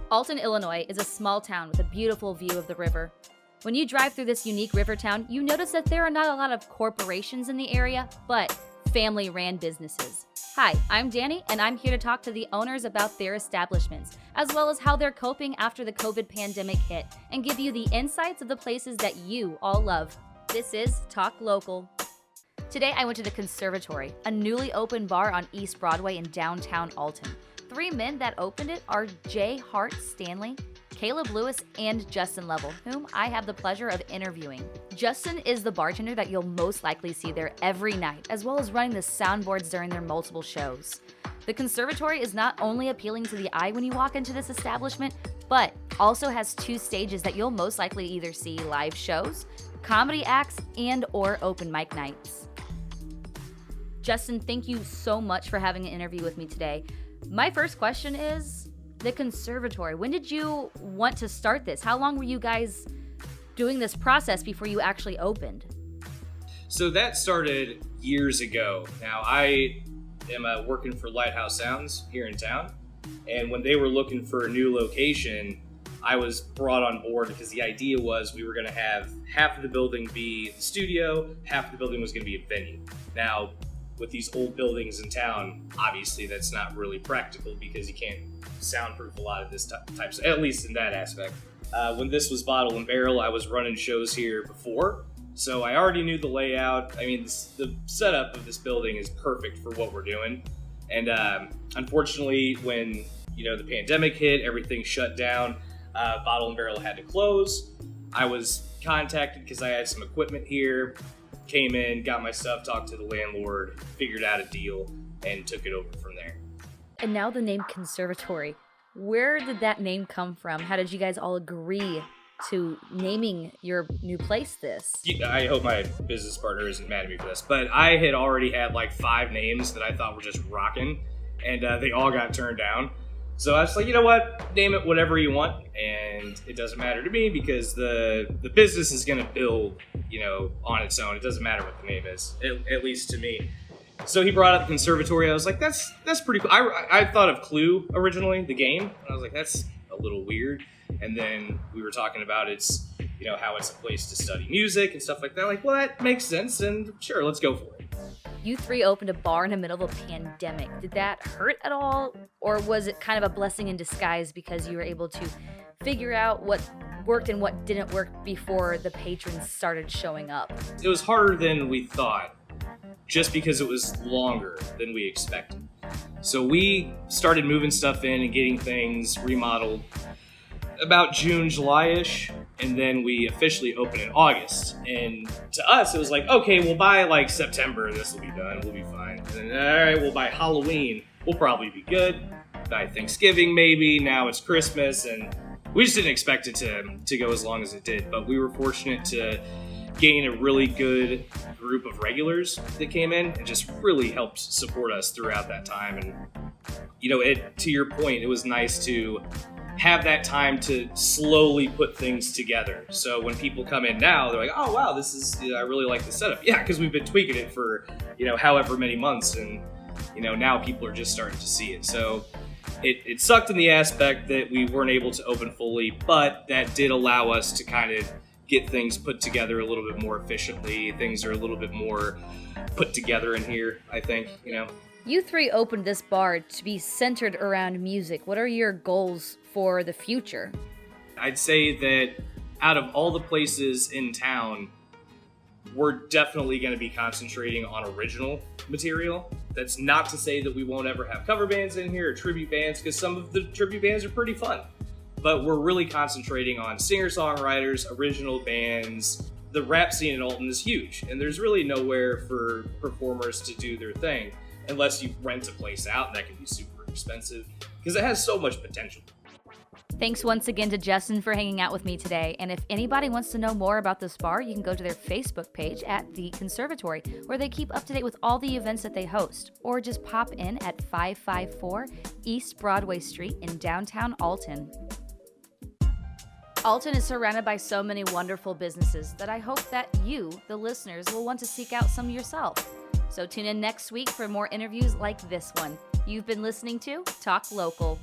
Alton, Illinois is a small town with a beautiful view of the river. When you drive through this unique river town, you notice that there are not a lot of corporations in the area, but family-ran businesses. Hi, I'm Danny, and I'm here to talk to the owners about their establishments, as well as how they're coping after the COVID pandemic hit, and give you the insights of the places that you all love. This is Talk Local. Today I went to the Conservatory, a newly opened bar on East Broadway in downtown Alton. 3 men that opened it are Jay Hart Stanley, Caleb Lewis, and Justin Lovell, whom I have the pleasure of interviewing. Justin is the bartender that you'll most likely see there every night, as well as running the soundboards during their multiple shows. The Conservatory is not only appealing to the eye when you walk into this establishment, but also has 2 stages that you'll most likely either see live shows, comedy acts, and or open mic nights. Justin, thank you so much for having an interview with me today. My first question is, the Conservatory, when did you want to start this? How long were you guys doing this process before you actually opened? So that started years ago. Now, I am working for Lighthouse Sounds here in town, and when they were looking for a new location, I was brought on board because the idea was we were going to have half of the building be the studio, half of the building was going to be a venue. Now, with these old buildings in town, obviously that's not really practical because you can't soundproof a lot of this types, at least in that aspect. When this was Bottle and Barrel, I was running shows here before, so I already knew the layout. I mean, the setup of this building is perfect for what we're doing. And unfortunately, when the pandemic hit, everything shut down. Bottle and Barrel had to close. I was contacted because I had some equipment here. Came in, got my stuff, talked to the landlord, figured out a deal, and took it over from there. And now the name Conservatory. Where did that name come from? How did you guys all agree to naming your new place this? I hope my business partner isn't mad at me for this, but I had already had like 5 names that I thought were just rocking, and they all got turned down. So I was like, you know what? Name it whatever you want, and it doesn't matter to me because the business is going to build, on its own. It doesn't matter what the name is, at least to me. So he brought up Conservatory. I was like, that's pretty cool. I thought of Clue originally, the game, and I was like, that's a little weird. And then we were talking about it's, how it's a place to study music and stuff like that. Like, well, that makes sense, and sure, let's go for it. You 3 opened a bar in the middle of a pandemic. Did that hurt at all? Or was it kind of a blessing in disguise because you were able to figure out what worked and what didn't work before the patrons started showing up? It was harder than we thought, just because it was longer than we expected. So we started moving stuff in and getting things remodeled about June, July-ish, and then we officially opened in August. And to us, it was like, okay, we'll by like September, this will be done, we'll be fine. And then, all right, well, by Halloween, we'll probably be good. By Thanksgiving, maybe. Now it's Christmas, and we just didn't expect it to go as long as it did. But we were fortunate to gain a really good group of regulars that came in and just really helped support us throughout that time. And, to your point, it was nice to have that time to slowly put things together. So when people come in now, they're like, oh, wow, this is, I really like the setup. Yeah, because we've been tweaking it for, however many months. And, now people are just starting to see it. So it sucked in the aspect that we weren't able to open fully, but that did allow us to kind of get things put together a little bit more efficiently. Things are a little bit more put together in here, I think, You 3 opened this bar to be centered around music. What are your goals for the future? I'd say that out of all the places in town, we're definitely going to be concentrating on original material. That's not to say that we won't ever have cover bands in here or tribute bands, because some of the tribute bands are pretty fun. But we're really concentrating on singer-songwriters, original bands. The rap scene in Alton is huge, and there's really nowhere for performers to do their thing unless you rent a place out, and that can be super expensive because it has so much potential. Thanks once again to Justin for hanging out with me today. And if anybody wants to know more about this bar, you can go to their Facebook page at The Conservatory, where they keep up to date with all the events that they host. Or just pop in at 554 East Broadway Street in downtown Alton. Alton is surrounded by so many wonderful businesses that I hope that you, the listeners, will want to seek out some yourself. So tune in next week for more interviews like this one. You've been listening to Talk Local.